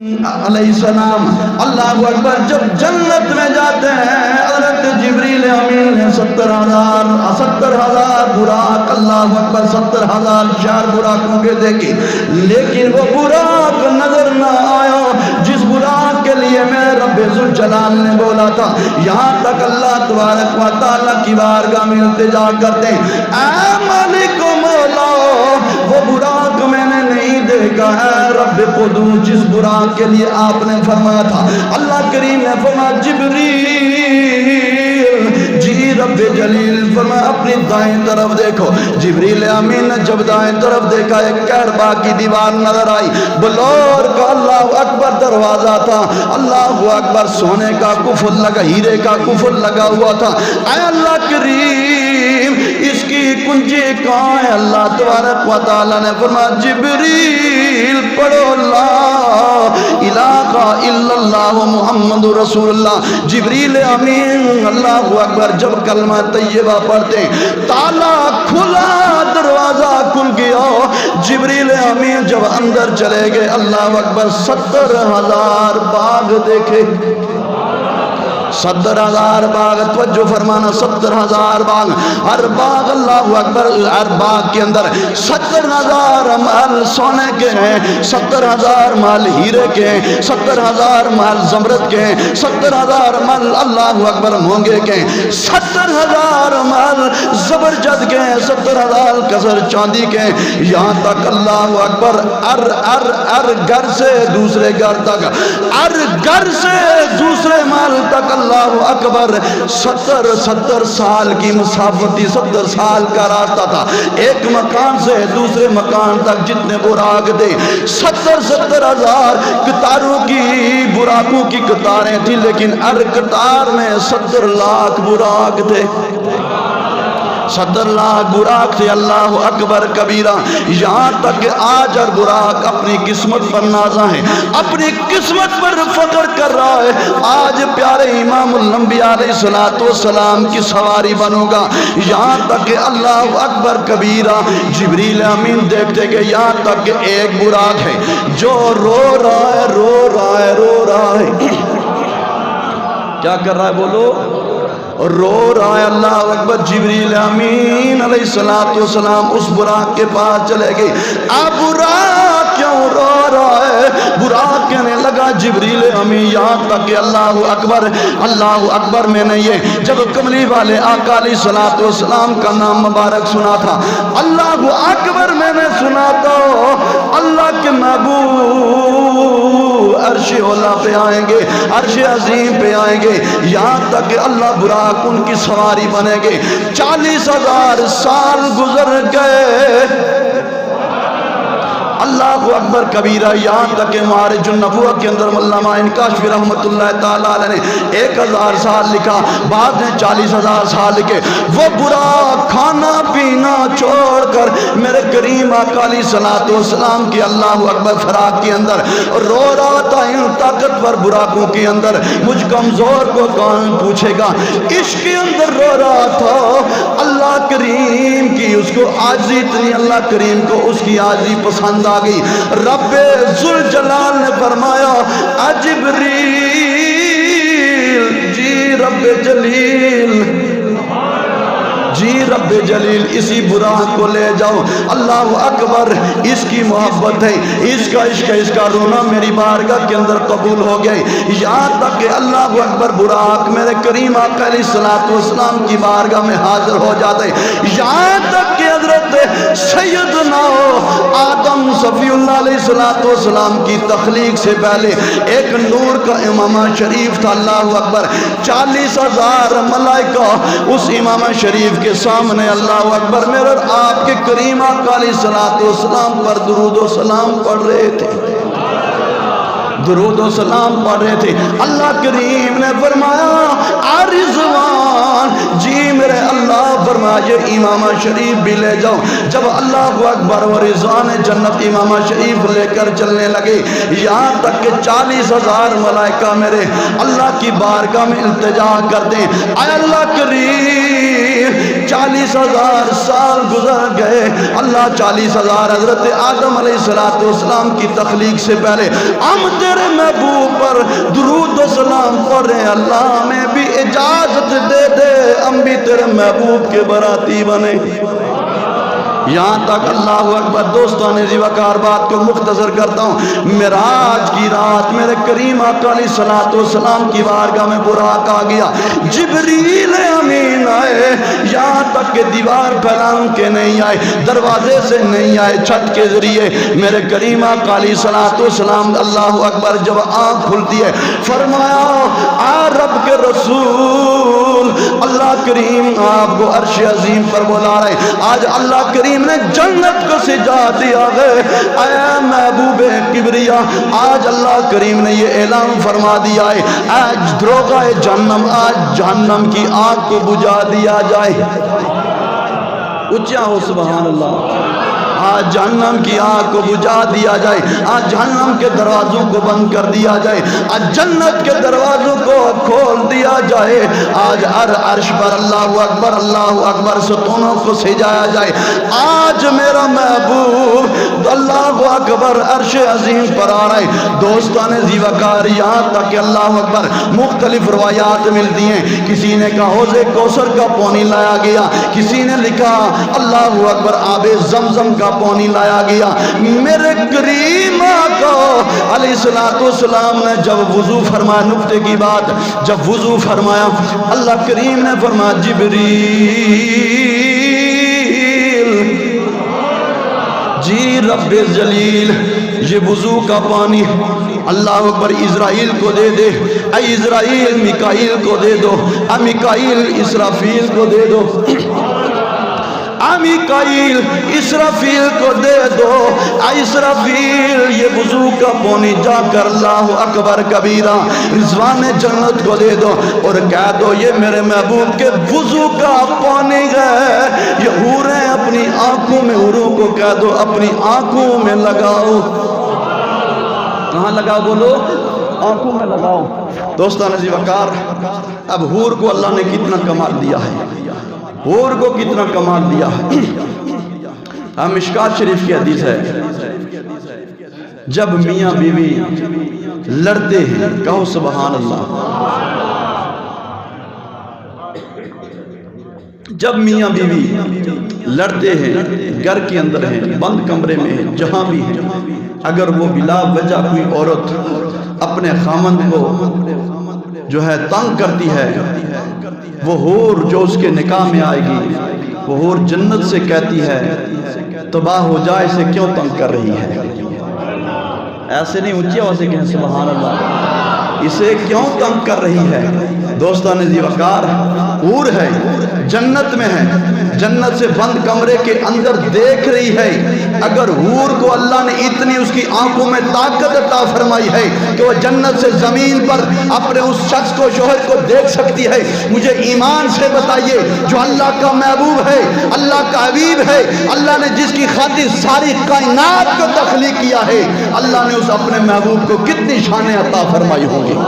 علیہ السلام اللہ اکبر جب جنت میں جاتے ہیں حضرت جبریل امین نے 70,000 براق اللہ اکبر 70,000 شہر براقوں کے دیکھی، لیکن وہ براق نظر نہ آیا جس براق کے لیے میں رب ذوالجلال نے بولا تھا۔ یہاں تک اللہ تبارک و تعالیٰ کی بارگاہ میں التجا کرتے ہیں، اے مالک و مولا وہ براق میں نے نہیں دیکھا ہے رب قدوس جس براق کے لیے آپ نے فرمایا تھا۔ اللہ کریم نے فرمایا جبریل جی رب جلیل فرمایا اپنی دائیں طرف دیکھو۔ جبریل امین نے جب دائیں طرف دیکھا ایک کعبہ کی دیوار نظر آئی، بلور کا اللہ اکبر دروازہ تھا، اللہ اکبر سونے کا قفل لگا، ہیرے کا قفل لگا ہوا تھا۔ اے اللہ کریم اس کی کنجی کہاں ہے؟ اللہ تبارک و تعالیٰ نے فرمایا جبریل پڑھو لا الہ الا اللہ محمد رسول اللہ۔ جبریل امین اللہ اکبر جب کلمہ طیبہ پڑھتے ہیں تالا کھلا، دروازہ کھل گیا۔ جبریل امین جب اندر چلے گئے اللہ اکبر 70,000 باغ دیکھے، 70,000 باغ، توجہ فرمانا 70,000 باغ، ہر باغ اللہ اکبر ہر باغ کے اندر 70,000 مال سونے کے ہیں، 70,000 مال ہیرے کے ہیں، 70,000 مال زمرد کے ہیں، 70,000 مال اللہ اکبر مونگے کے ہیں، 70,000 مال زبرجد کے ہیں، 70,000 کسر چاندی کے ہیں۔ یہاں تک اللہ اکبر ار گھر سے دوسرے گھر تک، ار گھر سے دوسرے مال تک اللہ اکبر 70 سال کی مسافت تھی، 70 سال کا راستہ تھا ایک مکان سے دوسرے مکان تک جتنے براق تھے 70,000 قطاروں کی براقوں کی قطاریں تھی، لیکن ہر قطار میں 70 لاکھ براق تھے، 70 لاکھ براق تھے اللہ اکبر کبیرہ۔ یہاں تک کہ آج ہر براق اپنی قسمت پر نازا ہے، اپنی قسمت پر فخر کر رہا ہے، آج پیارے امام الانبیاء علیہ السلام کی سواری بنوں گا۔ یہاں تک کہ اللہ اکبر کبیرہ جبریل امین دیکھتے کہ یہاں تک کہ ایک براق ہے جو رو رہا ہے کیا کر رہا ہے بولو؟ رو رہا ہے اللہ اکبر۔ جبریل امین علیہ السلام اس براق کے پاس چلے گئے، اب براق کیوں رو رہا ہے؟ براق کہنے لگا جبریل امین یہاں تک کہ اللہ اکبر میں نے یہ جب کملی والے آقا علیہ السلام کا نام مبارک سنا تھا، اللہ اکبر میں نے سنا تھا اللہ کے محبوب عرش اولا پہ آئیں گے، عرش عظیم پہ آئیں گے، یہاں تک کہ اللہ براق ان کی سواری بنے گے۔ 40,000 سال گزر گئے اللہ اکبر کبیرہ، یہاں تک کہ معارج النبوہ کے اندر علامہ انکاشفی رحمت اللہ تعالیٰ علیہ نے 1,000 سال لکھا، بعد نے 40,000 سال لکھے۔ وہ براق کھانا پینا چھوڑ کر میرے کریم آقا علیہ السلام کی اللہ اکبر فراق کے اندر رو رہا تھا، ان طاقتور براقوں کے اندر مجھ کمزور کو کون پوچھے گا، عشق کے اندر رو رہا تھا۔ اللہ کریم کی اس کو عاجزی اتنی، اللہ کریم کو اس کی عاجزی پسند آ گئی۔ رب ذوالجلال نے فرمایا جبریل جی رب جلیل جی رب جلیل اسی براق کو لے جاؤ، اللہ اکبر اس کی محبت ہے، اس کا عشق ہے، اس کا رونا میری بارگاہ کے اندر قبول ہو گئے۔ یہاں تک کہ اللہ اکبر براق میرے کریم آقا علیہ السلام کی بارگاہ میں حاضر ہو جاتے، یہاں تک کہ حضرت سیدنا آدم صفی اللہ علیہ السلام کی تخلیق سے پہلے ایک نور کا امامہ شریف تھا، اللہ اکبر 40,000 ملائکہ اس امامہ شریف کے سامنے اللہ اکبر میرے اور آپ کے کریم آقا علیہ السلام پر درود و سلام پڑھ رہے تھے، درود و سلام پڑھ رہے تھے۔ اللہ کریم نے فرمایا رضوان جی میرے اللہ فرمایا یہ امامہ شریف بھی لے جاؤ۔ جب اللہ اکبر و رضوان جنت امامہ شریف لے کر چلنے لگے، یہاں تک کہ 40,000 ملائکہ میرے اللہ کی بارگاہ میں التجا کرتے ہیں، اے اللہ کریم 40,000 سال گزر گئے، اللہ 40,000 حضرت آدم علیہ السلام کی تخلیق سے پہلے ہم تیرے میرے محبوب پر درود و سلام پڑھیں، اللہ میں بھی اجازت دے دے ہم بھی تیرے محبوب کے براتی بنے۔ یہاں تک اللہ اکبر دوستان عزیز وقار بات کو مختصر کرتا ہوں، معراج کی رات میرے کریم آقا علیہ الصلوۃ والسلام کی بارگاہ میں براق آ گیا، جبریل امین آئے، یہاں تک کہ دیوار پھیلان کے نہیں آئے، دروازے سے نہیں آئے، چھت کے ذریعے میرے کریم آقا علیہ الصلوۃ والسلام اللہ اکبر جب آنکھ کھلتی ہے فرمایا آ رب کے رسول، اللہ کریم آپ کو عرش عظیم پر بلا رہے، آج اللہ کریم نے جنت کو سجا دیا ہے، اے محبوب کبریا آج اللہ کریم نے یہ اعلان فرما دیا ہے، آج دروغہ جہنم، آج جہنم کی آگ کو بجھا دیا جائے، اچھا ہو سبحان اللہ، آج جہنم کی آگ کو بجھا دیا جائے، آج جہنم کے دروازوں کو بند کر دیا جائے، آج جنت کے دروازوں کو کھول دیا جائے، آج ہر عرش پر اللہ اکبر ستونوں کو سجایا جائے، آج میرا محبوب اللہ اکبر عرش عظیم پر آ رہے۔ دوستان زیوکار یہاں تک کہ اللہ اکبر مختلف روایات ملتی ہیں، کسی نے کہا حوض کوثر کا پانی لایا گیا، کسی نے لکھا اللہ اکبر آب زمزم کا پانی لایا گیا، میرے کریم آقا علیہ السلام نے جب وضو فرمایا، نکتے کی بات، جب وضو فرمایا اللہ کریم نے فرمایا جبریل جی رب جلیل یہ وضو کا پانی اللہ اکبر اسرائیل کو دے دے، اے اسرائیل میکائیل کو دے دو، اے میکائیل اسرافیل کو دے دو، میکائیل اسرافیل کو دے دو، اے اسرافیل یہ وضو کا پانی جا کر اللہ اکبر کبیرہ رضوان جنت کو دے دو اور کہہ دو یہ میرے محبوب کے وضو کا پانی ہے، یہ حوریں اپنی آنکھوں میں، حوروں کو کہہ دو اپنی آنکھوں میں لگاؤ، کہاں لگاؤ بولو، آنکھوں میں لگاؤ۔ دوستان عزیز وقار اب حور کو اللہ نے کتنا کمال دیا ہے، حور کو کتنا کمال دیا ہے۔ مشکات شریف کی حدیث ہے، جب میاں بیوی لڑتے ہیں، کہو سبحان اللہ، جب میاں بیوی لڑتے ہیں، گھر کے اندر ہیں، بند کمرے میں ہیں، جہاں بھی ہیں، اگر وہ بلا وجہ کوئی عورت اپنے خامند کو جو ہے تنگ کرتی ہے، وہ حور جو اس کے نکاح میں آئے گی، وہ حور جنت سے کہتی ہے تباہ ہو جائے اسے کیوں تنگ کر رہی ہے، ایسے نہیں اونچی آواز سے کہیں سبحان اللہ، اسے کیوں تنگ کر رہی ہے۔ دوستان عزیز وقار حور ہے، جنت میں ہے، جنت سے بند کمرے کے اندر دیکھ رہی ہے، اگر حور کو اللہ نے اتنی اس کی آنکھوں میں طاقت عطا فرمائی ہے کہ وہ جنت سے زمین پر اپنے اس شخص کو، شوہر کو دیکھ سکتی ہے، مجھے ایمان سے بتائیے جو اللہ کا محبوب ہے، اللہ کا حبیب ہے، اللہ نے جس کی خاطر ساری کائنات کو تخلیق کیا ہے، اللہ نے اس اپنے محبوب کو کتنی شانیں عطا فرمائی ہوں گی۔